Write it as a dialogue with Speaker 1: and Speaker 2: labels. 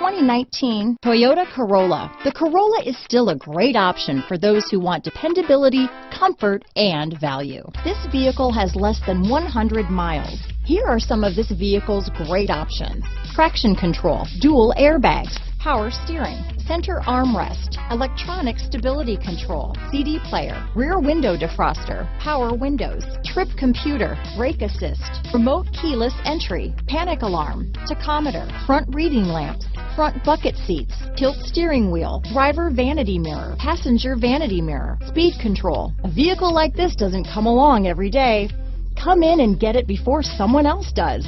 Speaker 1: 2019 Toyota Corolla. The Corolla is still a great option for those who want dependability, comfort, and value. This vehicle has less than 100 miles. Here are some of this vehicle's great options: traction control, dual airbags, power steering, center armrest, electronic stability control, CD player, rear window defroster, power windows, trip computer, brake assist, remote keyless entry, panic alarm, tachometer, front reading lamps, front bucket seats, tilt steering wheel, driver vanity mirror, passenger vanity mirror, speed control. A vehicle like this doesn't come along every day. Come in and get it before someone else does.